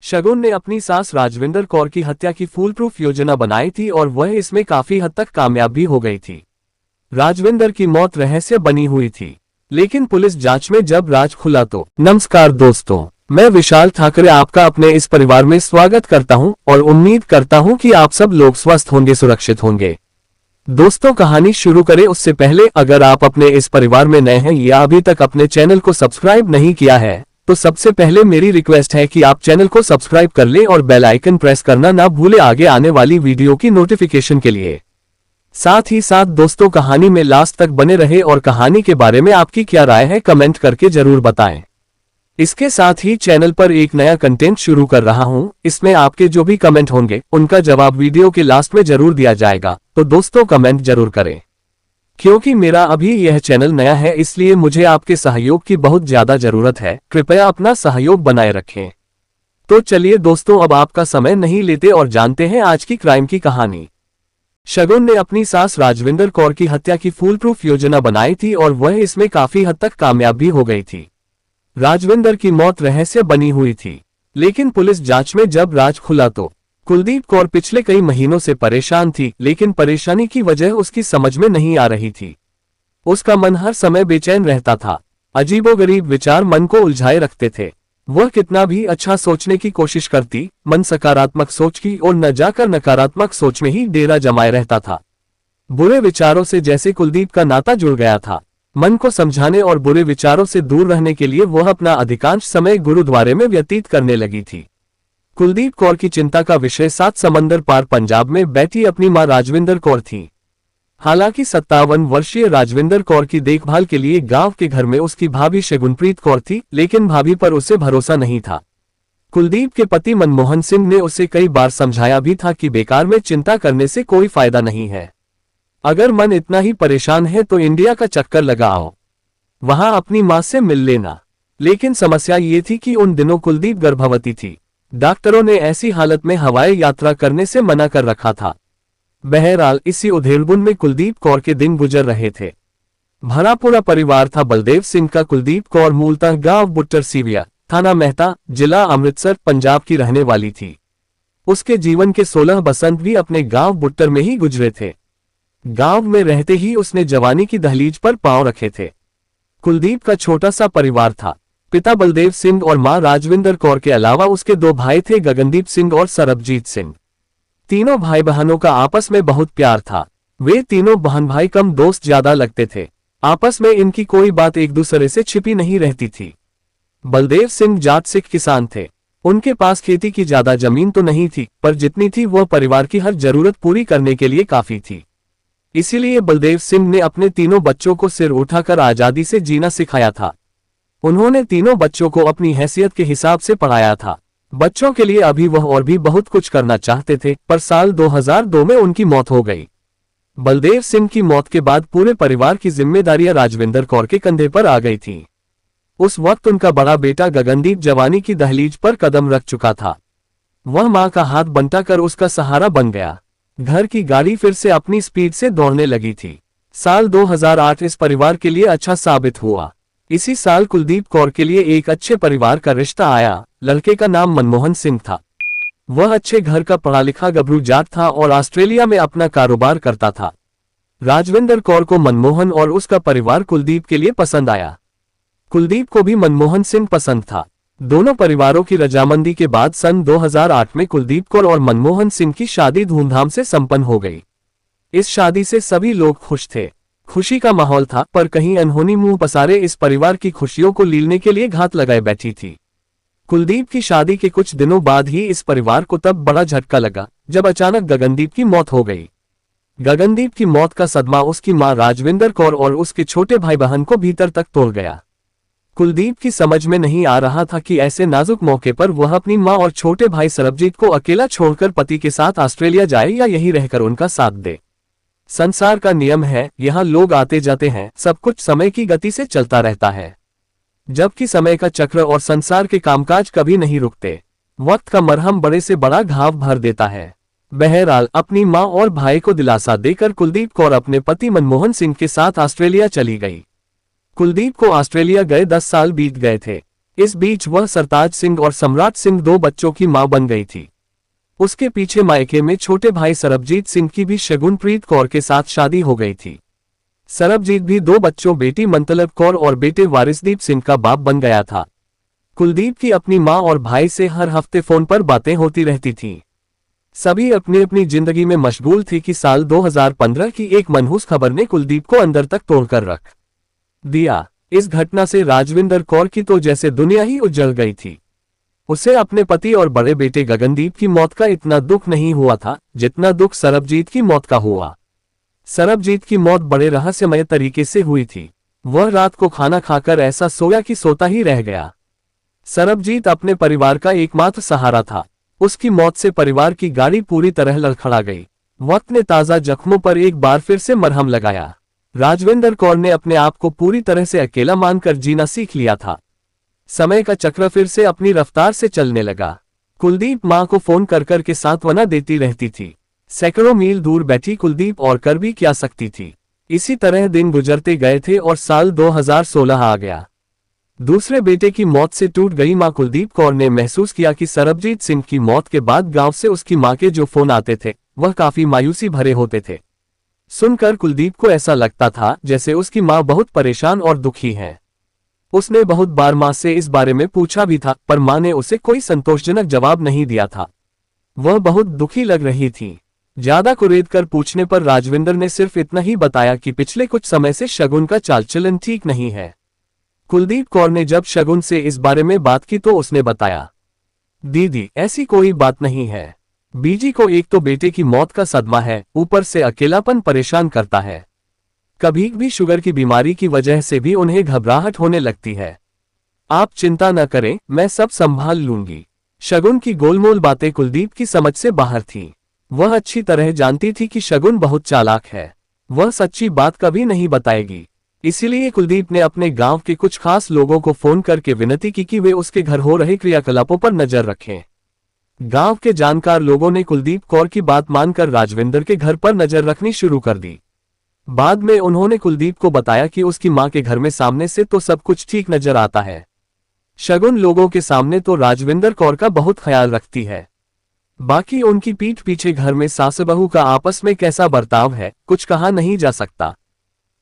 शगुन ने अपनी सास राजविंदर कौर की हत्या की फूल प्रूफ योजना बनाई थी और वह इसमें काफी हद तक कामयाब भी हो गई थी। राजविंदर की मौत रहस्य बनी हुई थी, लेकिन पुलिस जांच में जब राज खुला तो। नमस्कार दोस्तों, मैं विशाल ठाकरे आपका अपने इस परिवार में स्वागत करता हूं और उम्मीद करता हूं कि आप सब लोग स्वस्थ होंगे, सुरक्षित होंगे। दोस्तों, कहानी शुरू करें उससे पहले अगर आप अपने इस परिवार में नए हैं या अभी तक अपने चैनल को सब्सक्राइब नहीं किया है तो सबसे पहले मेरी रिक्वेस्ट है कि आप चैनल को सब्सक्राइब कर लें और बेल आइकन प्रेस करना ना भूलें आगे आने वाली वीडियो की नोटिफिकेशन के लिए। साथ ही साथ दोस्तों, कहानी में लास्ट तक बने रहे और कहानी के बारे में आपकी क्या राय है कमेंट करके जरूर बताएं। इसके साथ ही चैनल पर एक नया कंटेंट शुरू कर रहा हूं, इसमें आपके जो भी कमेंट होंगे उनका जवाब वीडियो के लास्ट में जरूर दिया जाएगा, तो दोस्तों कमेंट जरूर करें। क्योंकि मेरा अभी यह चैनल नया है इसलिए मुझे आपके सहयोग की बहुत ज्यादा जरूरत है, कृपया अपना सहयोग बनाए रखें। तो चलिए दोस्तों, अब आपका समय नहीं लेते और जानते हैं आज की क्राइम की कहानी। शगुन ने अपनी सास राजविंदर कौर की हत्या की फूल प्रूफ योजना बनाई थी और वह इसमें काफी हद तक कामयाब भी हो गई थी। राजविंदर की मौत रहस्य बनी हुई थी, लेकिन पुलिस जांच में जब राज खुला तो। कुलदीप कौर पिछले कई महीनों से परेशान थी, लेकिन परेशानी की वजह उसकी समझ में नहीं आ रही थी। उसका मन हर समय बेचैन रहता था, अजीबोगरीब विचार मन को उलझाए रखते थे। वह कितना भी अच्छा सोचने की कोशिश करती, मन सकारात्मक सोच की और न जाकर नकारात्मक सोच में ही डेरा जमाए रहता था। बुरे विचारों से जैसे कुलदीप का नाता जुड़ गया था। मन को समझाने और बुरे विचारों से दूर रहने के लिए वह अपना अधिकांश समय गुरुद्वारे में व्यतीत करने लगी थी। कुलदीप कौर की चिंता का विषय 7 समंदर पार पंजाब में बैठी अपनी मां राजविंदर कौर थी। हालांकि 57 वर्षीय राजविंदर कौर की देखभाल के लिए गांव के घर में उसकी भाभी शगुनप्रीत कौर थी, लेकिन भाभी पर उसे भरोसा नहीं था। कुलदीप के पति मनमोहन सिंह ने उसे कई बार समझाया भी था कि बेकार में चिंता करने से कोई फायदा नहीं है। अगर मन इतना ही परेशान है तो इंडिया का चक्कर लगाओ, वहां अपनी मां से मिल लेना। लेकिन समस्या ये थी कि उन दिनों कुलदीप गर्भवती थी। डॉक्टरों ने ऐसी हालत में हवाई यात्रा करने से मना कर रखा था। बहरहाल इसी उधेड़बुन में कुलदीप कौर के दिन गुजर रहे थे। भरा पूरा परिवार था बलदेव सिंह का। कुलदीप कौर मूलतः गांव बुट्टर सीविया, थाना मेहता, जिला अमृतसर, पंजाब की रहने वाली थी। उसके जीवन के 16 बसंत भी अपने गांव बुट्टर में ही गुजरे थे। गांव में रहते ही उसने जवानी की दहलीज पर पांव रखे थे। कुलदीप का छोटा सा परिवार था। पिता बलदेव सिंह और मां राजविंदर कौर के अलावा उसके 2 भाई थे, गगनदीप सिंह और सरबजीत सिंह। तीनों भाई बहनों का आपस में बहुत प्यार था। वे तीनों बहन भाई कम दोस्त ज्यादा लगते थे। आपस में इनकी कोई बात एक दूसरे से छिपी नहीं रहती थी। बलदेव सिंह जाट सिख किसान थे। उनके पास खेती की ज्यादा जमीन तो नहीं थी, पर जितनी थी वह परिवार की हर जरूरत पूरी करने के लिए काफी थी। इसीलिए बलदेव सिंह ने अपने तीनों बच्चों को सिर उठाकर आजादी से जीना सिखाया था। उन्होंने तीनों बच्चों को अपनी हैसियत के हिसाब से पढ़ाया था। बच्चों के लिए अभी वह और भी बहुत कुछ करना चाहते थे, पर साल 2002 में उनकी मौत हो गई। बलदेव सिंह की मौत के बाद पूरे परिवार की जिम्मेदारियां राजविंदर कौर के कंधे पर आ गई थी। उस वक्त उनका बड़ा बेटा गगनदीप जवानी की दहलीज पर कदम रख चुका था। वह मां का हाथ बंटाकर उसका सहारा बन गया। घर की गाड़ी फिर से अपनी स्पीड से दौड़ने लगी थी। साल 2008 इस परिवार के लिए अच्छा साबित हुआ। इसी साल कुलदीप कौर के लिए एक अच्छे परिवार का रिश्ता आया। लड़के का नाम मनमोहन सिंह था। वह अच्छे घर का पढ़ा लिखा गबरू जाट था और ऑस्ट्रेलिया में अपना कारोबार करता था। राजविंदर कौर को मनमोहन और उसका परिवार कुलदीप के लिए पसंद आया। कुलदीप को भी मनमोहन सिंह पसंद था। दोनों परिवारों की रजामंदी के बाद सन 2008 में कुलदीप कौर और मनमोहन सिंह की शादी धूमधाम से संपन्न हो गई। इस शादी से सभी लोग खुश थे। खुशी का माहौल था, पर कहीं अनहोनी मुंह पसारे इस परिवार की खुशियों को लीलने के लिए घात लगाए बैठी थी। कुलदीप की शादी के कुछ दिनों बाद ही इस परिवार को तब बड़ा झटका लगा जब अचानक गगनदीप की मौत हो गई। गगनदीप की मौत का सदमा उसकी मां राजविंदर कौर और उसके छोटे भाई बहन को भीतर तक तोड़ गया। कुलदीप की समझ में नहीं आ रहा था कि ऐसे नाजुक मौके पर वह अपनी मां और छोटे भाई सरबजीत को अकेला छोड़कर पति के साथ ऑस्ट्रेलिया जाए या यहीं रहकर उनका साथ दे। संसार का नियम है, यहाँ लोग आते जाते हैं, सब कुछ समय की गति से चलता रहता है, जबकि समय का चक्र और संसार के कामकाज कभी नहीं रुकते। वक्त का मरहम बड़े से बड़ा घाव भर देता है। बहरहाल अपनी मां और भाई को दिलासा देकर कुलदीप कौर अपने पति मनमोहन सिंह के साथ ऑस्ट्रेलिया चली गई। कुलदीप को ऑस्ट्रेलिया गए 10 साल बीत गए थे। इस बीच वह सरताज सिंह और सम्राट सिंह 2 बच्चों की मां बन गई थी। उसके पीछे मायके में छोटे भाई सरबजीत सिंह की भी शगुनप्रीत कौर के साथ शादी हो गई थी। सरबजीत भी 2 बच्चों बेटी मंतलब कौर और बेटे वारिसदीप सिंह का बाप बन गया था। कुलदीप की अपनी मां और भाई से हर हफ्ते फोन पर बातें होती रहती थीं। सभी अपनी अपनी जिंदगी में मशगूल थी कि साल 2015 की एक मनहूस खबर ने कुलदीप को अंदर तक तोड़कर रख दिया। इस घटना से राजविंदर कौर की तो जैसे दुनिया ही उजड़ गई थी। उसे अपने पति और बड़े बेटे गगनदीप की मौत का इतना दुख नहीं हुआ था जितना दुख सरबजीत की मौत का हुआ। सरबजीत की मौत बड़े रहस्यमय तरीके से हुई थी। वह रात को खाना खाकर ऐसा सोया कि सोता ही रह गया। सरबजीत अपने परिवार का एकमात्र सहारा था। उसकी मौत से परिवार की गाड़ी पूरी तरह लड़खड़ा गई। वक्त ने ताजा जख्मों पर एक बार फिर से मरहम लगाया। राजविंदर कौर ने अपने आप को पूरी तरह से अकेला मानकर जीना सीख लिया था। समय का चक्र फिर से अपनी रफ्तार से चलने लगा। कुलदीप मां को फोन कर कर के सांत्वना देती रहती थी। सैकड़ों मील दूर बैठी कुलदीप और कर भी क्या सकती थी। इसी तरह दिन गुजरते गए थे और साल 2016 आ गया। दूसरे बेटे की मौत से टूट गई मां कुलदीप कौर ने महसूस किया कि सरबजीत सिंह की मौत के बाद गांव से उसकी मां के जो फोन आते थे वह काफी मायूसी भरे होते थे। सुनकर कुलदीप को ऐसा लगता था जैसे उसकी मां बहुत परेशान और दुखी है। उसने बहुत बार मां से इस बारे में पूछा भी था, पर मां ने उसे कोई संतोषजनक जवाब नहीं दिया था। वह बहुत दुखी लग रही थी। ज्यादा कुरेद कर पूछने पर राजविंदर ने सिर्फ इतना ही बताया कि पिछले कुछ समय से शगुन का चाल चलन ठीक नहीं है। कुलदीप कौर ने जब शगुन से इस बारे में बात की तो उसने बताया, दीदी ऐसी कोई बात नहीं है। बीजी को एक तो बेटे की मौत का सदमा है, ऊपर से अकेलापन परेशान करता है। कभी भी शुगर की बीमारी की वजह से भी उन्हें घबराहट होने लगती है। आप चिंता न करें, मैं सब संभाल लूंगी। शगुन की गोलमोल बातें कुलदीप की समझ से बाहर थीं। वह अच्छी तरह जानती थी कि शगुन बहुत चालाक है। वह सच्ची बात कभी नहीं बताएगी। इसीलिए कुलदीप ने अपने गांव के कुछ खास लोगों को फोन करके विनती की कि वे उसके घर हो रहे क्रियाकलापों पर नजर रखें। गांव के जानकार लोगों ने कुलदीप कौर की बात मानकर राजविंदर के घर पर नजर रखनी शुरू कर दी। बाद में उन्होंने कुलदीप को बताया कि उसकी मां के घर में सामने से तो सब कुछ ठीक नजर आता है। शगुन लोगों के सामने तो राजविंदर कौर का बहुत ख्याल रखती है, बाकी उनकी पीठ पीछे घर में सास बहू का आपस में कैसा बर्ताव है कुछ कहा नहीं जा सकता।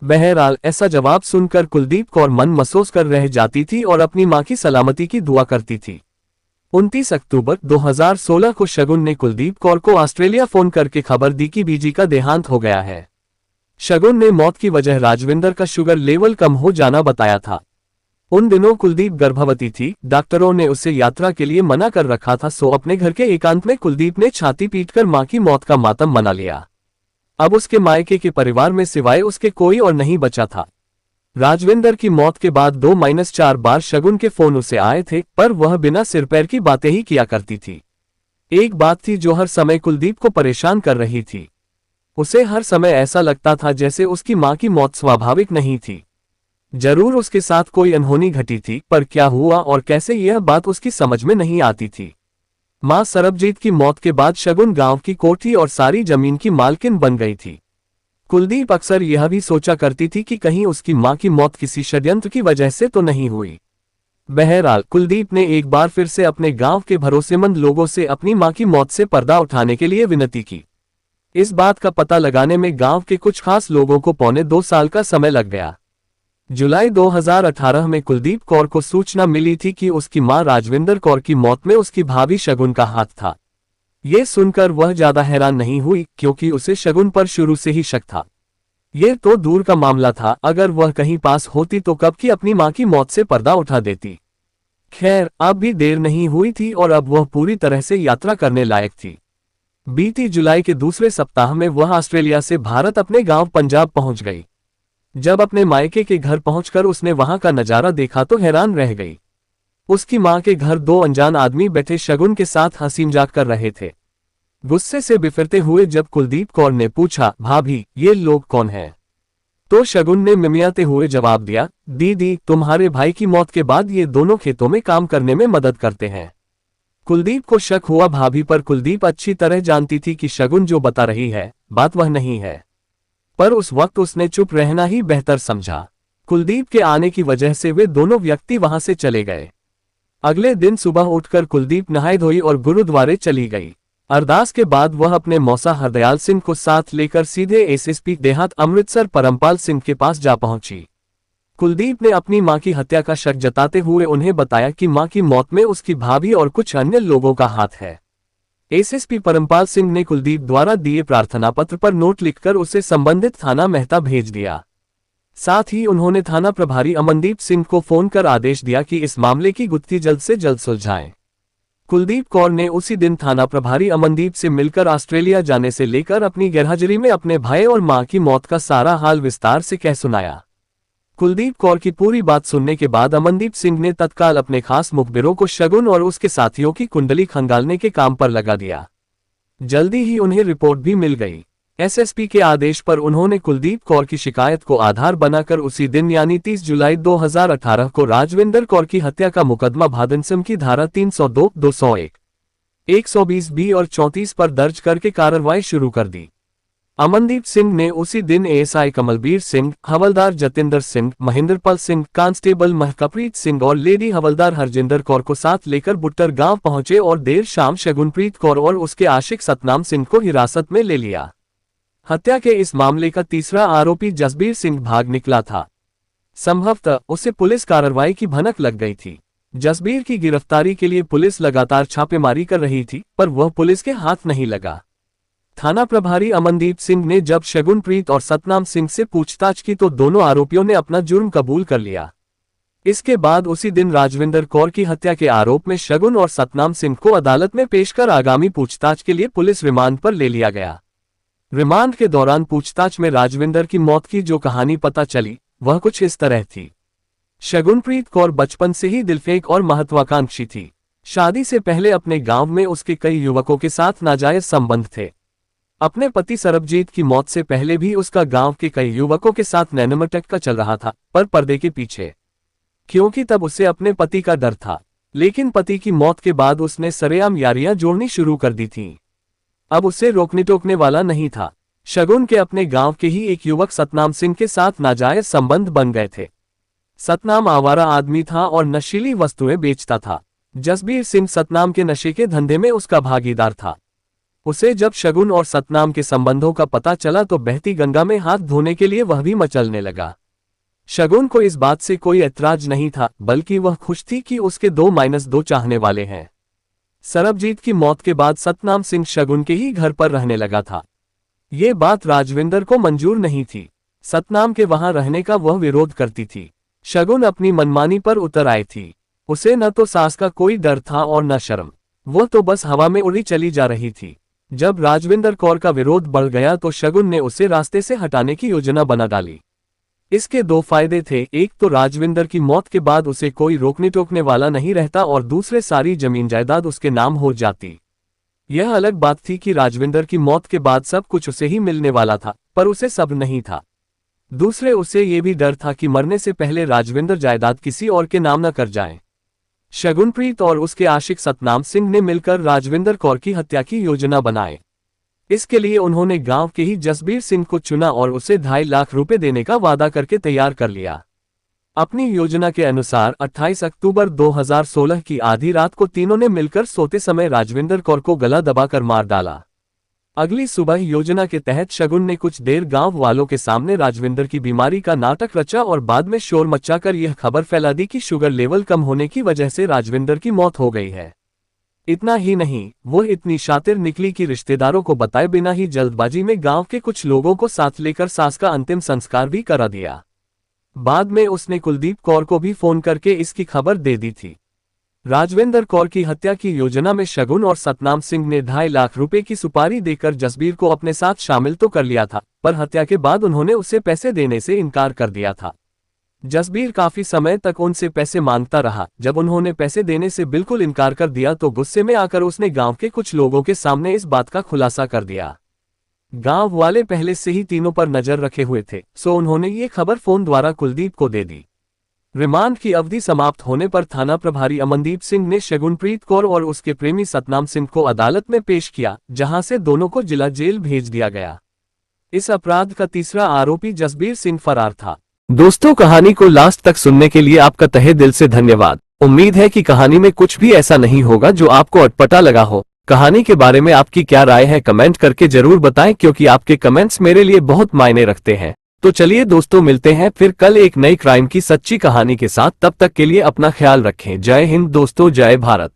बहरहाल ऐसा जवाब सुनकर कुलदीप कौर मन मसोस कर रह जाती थी और अपनी मां की सलामती की दुआ करती थी। 29 अक्टूबर 2016 को शगुन ने कुलदीप कौर को ऑस्ट्रेलिया फोन करके खबर दी कि बीजी का देहांत हो गया है। शगुन ने मौत की वजह राजविंदर का शुगर लेवल कम हो जाना बताया था। उन दिनों कुलदीप गर्भवती थी। डॉक्टरों ने उसे यात्रा के लिए मना कर रखा था, सो अपने घर के एकांत में कुलदीप ने छाती पीटकर मां की मौत का मातम मना लिया। अब उसके मायके के परिवार में सिवाय उसके कोई और नहीं बचा था। राजविंदर की मौत के बाद 2-4 बार शगुन के फोन उसे आए थे, पर वह बिना सिर पैर की बातें ही किया करती थी। एक बात थी जो हर समय कुलदीप को परेशान कर रही थी। उसे हर समय ऐसा लगता था जैसे उसकी मां की मौत स्वाभाविक नहीं थी। जरूर उसके साथ कोई अनहोनी घटी थी, पर क्या हुआ और कैसे यह बात उसकी समझ में नहीं आती थी। मां सरबजीत की मौत के बाद शगुन गांव की कोठी और सारी जमीन की मालकिन बन गई थी। कुलदीप अक्सर यह भी सोचा करती थी कि कहीं उसकी मां की मौत किसी षड्यंत्र की वजह से तो नहीं हुई। बहरहाल कुलदीप ने एक बार फिर से अपने गांव के भरोसेमंद लोगों से अपनी मां की मौत से पर्दा उठाने के लिए विनती की। इस बात का पता लगाने में गांव के कुछ खास लोगों को 2.25 साल का समय लग गया। जुलाई 2018 में कुलदीप कौर को सूचना मिली थी कि उसकी मां राजविंदर कौर की मौत में उसकी भाभी शगुन का हाथ था। ये सुनकर वह ज्यादा हैरान नहीं हुई, क्योंकि उसे शगुन पर शुरू से ही शक था। यह तो दूर का मामला था, अगर वह कहीं पास होती तो कब की अपनी मां की मौत से पर्दा उठा देती। खैर, अब भी देर नहीं हुई थी और अब वह पूरी तरह से यात्रा करने लायक थी। बीती जुलाई के दूसरे सप्ताह में वह ऑस्ट्रेलिया से भारत अपने गांव पंजाब पहुंच गई। जब अपने मायके के घर पहुंचकर उसने वहां का नजारा देखा तो हैरान रह गई। उसकी मां के घर 2 अनजान आदमी बैठे शगुन के साथ हंसी मजाक कर रहे थे। गुस्से से बिफरते हुए जब कुलदीप कौर ने पूछा, भाभी ये लोग कौन हैं? तो शगुन ने मिमियाते हुए जवाब दिया, दीदी तुम्हारे भाई की मौत के बाद ये दोनों खेतों में काम करने में मदद करते हैं। कुलदीप को शक हुआ भाभी पर। कुलदीप अच्छी तरह जानती थी कि शगुन जो बता रही है बात वह नहीं है, पर उस वक्त उसने चुप रहना ही बेहतर समझा। कुलदीप के आने की वजह से वे दोनों व्यक्ति वहां से चले गए। अगले दिन सुबह उठकर कुलदीप नहाई धोई और गुरुद्वारे चली गई। अरदास के बाद वह अपने मौसा हरदयाल सिंह को साथ लेकर सीधे एसएसपी देहात अमृतसर परमपाल सिंह के पास जा पहुंची। कुलदीप ने अपनी मां की हत्या का शक जताते हुए उन्हें बताया कि मां की मौत में उसकी भाभी और कुछ अन्य लोगों का हाथ है। एसएसपी परमपाल सिंह ने कुलदीप द्वारा दिए प्रार्थना पत्र पर नोट लिखकर उसे संबंधित थाना मेहता भेज दिया। साथ ही उन्होंने थाना प्रभारी अमनदीप सिंह को फोन कर आदेश दिया कि इस मामले की गुत्थी जल्द से जल्द सुलझाएं। कुलदीप कौर ने उसी दिन थाना प्रभारी अमनदीप से मिलकर ऑस्ट्रेलिया जाने से लेकर अपनी गैरहाजिरी में अपने भाई और मां की मौत का सारा हाल विस्तार से कह सुनाया। कुलदीप कौर की पूरी बात सुनने के बाद अमनदीप सिंह ने तत्काल अपने खास मुखबिरों को शगुन और उसके साथियों की कुंडली खंगालने के काम पर लगा दिया। जल्दी ही उन्हें रिपोर्ट भी मिल गई। एसएसपी के आदेश पर उन्होंने कुलदीप कौर की शिकायत को आधार बनाकर उसी दिन यानी 30 जुलाई 2018 को राजविंदर कौर की हत्या का मुकदमा भादनसम की धारा 302, 201, 120 बी और 34 पर दर्ज करके कार्रवाई शुरू कर दी। अमनदीप सिंह ने उसी दिन एएसआई कमलबीर सिंह, हवलदार जतिंदर सिंह, महेंद्रपाल सिंह, कांस्टेबल महकप्रीत सिंह और लेडी हवलदार हरजिंदर कौर को साथ लेकर बुट्टर गांव पहुंचे और देर शाम शगुनप्रीत कौर और उसके आशिक सतनाम सिंह को हिरासत में ले लिया। हत्या के इस मामले का तीसरा आरोपी जसबीर सिंह भाग निकला था। संभवतः उसे पुलिस कार्रवाई की भनक लग गई थी। जसबीर की गिरफ्तारी के लिए पुलिस लगातार छापेमारी कर रही थी, पर वह पुलिस के हाथ नहीं लगा। थाना प्रभारी अमनदीप सिंह ने जब शगुनप्रीत और सतनाम सिंह से पूछताछ की तो दोनों आरोपियों ने अपना जुर्म कबूल कर लिया। इसके बाद उसी दिन राजविंदर कौर की हत्या के आरोप में शगुन और सतनाम सिंह को अदालत में पेश कर आगामी पूछताछ के लिए पुलिस रिमांड पर ले लिया गया। रिमांड के दौरान पूछताछ में राजविंदर की मौत की जो कहानी पता चली वह कुछ इस तरह थी। शगुनप्रीत कौर बचपन से ही दिलफेक और महत्वाकांक्षी थी। शादी से पहले अपने गांव में उसके कई युवकों के साथ नाजायज संबंध थे। अपने पति सरबजीत की मौत से पहले भी उसका गांव के कई युवकों के साथ नैनमटक का चल रहा था, पर पर्दे के पीछे, क्योंकि तब उसे अपने पति का डर था। लेकिन पति की मौत के बाद उसने सरेआम यारियां जोड़नी शुरू कर दी थीं। अब उसे रोकने टोकने वाला नहीं था। शगुन के अपने गांव के ही एक युवक सतनाम सिंह के साथ नाजायज संबंध बन गए थे। सतनाम आवारा आदमी था और नशीली वस्तुएं बेचता था। जसबीर सिंह सतनाम के नशे के धंधे में उसका भागीदार था। उसे जब शगुन और सतनाम के संबंधों का पता चला तो बहती गंगा में हाथ धोने के लिए वह भी मचलने लगा। शगुन को इस बात से कोई ऐतराज नहीं था, बल्कि वह खुश थी कि उसके 2-2 चाहने वाले हैं। सरबजीत की मौत के बाद सतनाम सिंह शगुन के ही घर पर रहने लगा था। ये बात राजविंदर को मंजूर नहीं थी। सतनाम के वहां रहने का वह विरोध करती थी। शगुन अपनी मनमानी पर उतर आई थी। उसे न तो सास का कोई डर था और न शर्म। वह तो बस हवा में उड़ी चली जा रही थी। जब राजविंदर कौर का विरोध बढ़ गया तो शगुन ने उसे रास्ते से हटाने की योजना बना डाली। इसके 2 फायदे थे, एक तो राजविंदर की मौत के बाद उसे कोई रोकने टोकने वाला नहीं रहता और दूसरे सारी जमीन जायदाद उसके नाम हो जाती। यह अलग बात थी कि राजविंदर की मौत के बाद सब कुछ उसे ही मिलने वाला था, पर उसे सब नहीं था। दूसरे उसे ये भी डर था कि मरने से पहले राजविंदर जायदाद किसी और के नाम न कर जाए। शगुनप्रीत और उसके आशिक सतनाम सिंह ने मिलकर राजविंदर कौर की हत्या की योजना बनाए। इसके लिए उन्होंने गांव के ही जसबीर सिंह को चुना और उसे 2.5 लाख रुपए देने का वादा करके तैयार कर लिया। अपनी योजना के अनुसार 28 अक्टूबर 2016 की आधी रात को तीनों ने मिलकर सोते समय राजविंदर कौर को गला दबाकर मार डाला। अगली सुबह योजना के तहत शगुन ने कुछ देर गांव वालों के सामने राजविंदर की बीमारी का नाटक रचा और बाद में शोर मचाकर यह खबर फैला दी कि शुगर लेवल कम होने की वजह से राजविंदर की मौत हो गई है। इतना ही नहीं, वो इतनी शातिर निकली कि रिश्तेदारों को बताए बिना ही जल्दबाजी में गांव के कुछ लोगों को साथ लेकर सास का अंतिम संस्कार भी करा दिया। बाद में उसने कुलदीप कौर को भी फोन करके इसकी खबर दे दी थी। राजविंदर कौर की हत्या की योजना में शगुन और सतनाम सिंह ने 2.5 लाख रुपए की सुपारी देकर जसबीर को अपने साथ शामिल तो कर लिया था, पर हत्या के बाद उन्होंने उसे पैसे देने से इनकार कर दिया था। जसबीर काफी समय तक उनसे पैसे मांगता रहा। जब उन्होंने पैसे देने से बिल्कुल इनकार कर दिया तो गुस्से में आकर उसने गांव के कुछ लोगों के सामने इस बात का खुलासा कर दिया। गांव वाले पहले से ही तीनों पर नजर रखे हुए थे, सो उन्होंने ये खबर फोन द्वारा कुलदीप को दे दी। रिमांड की अवधि समाप्त होने पर थाना प्रभारी अमनदीप सिंह ने शगुनप्रीत कौर और उसके प्रेमी सतनाम सिंह को अदालत में पेश किया, जहां से दोनों को जिला जेल भेज दिया गया। इस अपराध का तीसरा आरोपी जसबीर सिंह फरार था। दोस्तों, कहानी को लास्ट तक सुनने के लिए आपका तहे दिल से धन्यवाद। उम्मीद है कि कहानी में कुछ भी ऐसा नहीं होगा जो आपको अटपटा लगा हो। कहानी के बारे में आपकी क्या राय है कमेंट करके जरूर बताएं, क्योंकि आपके कमेंट्स मेरे लिए बहुत मायने रखते हैं। तो चलिए दोस्तों, मिलते हैं फिर कल एक नई क्राइम की सच्ची कहानी के साथ। तब तक के लिए अपना ख्याल रखें। जय हिंद दोस्तों, जय भारत।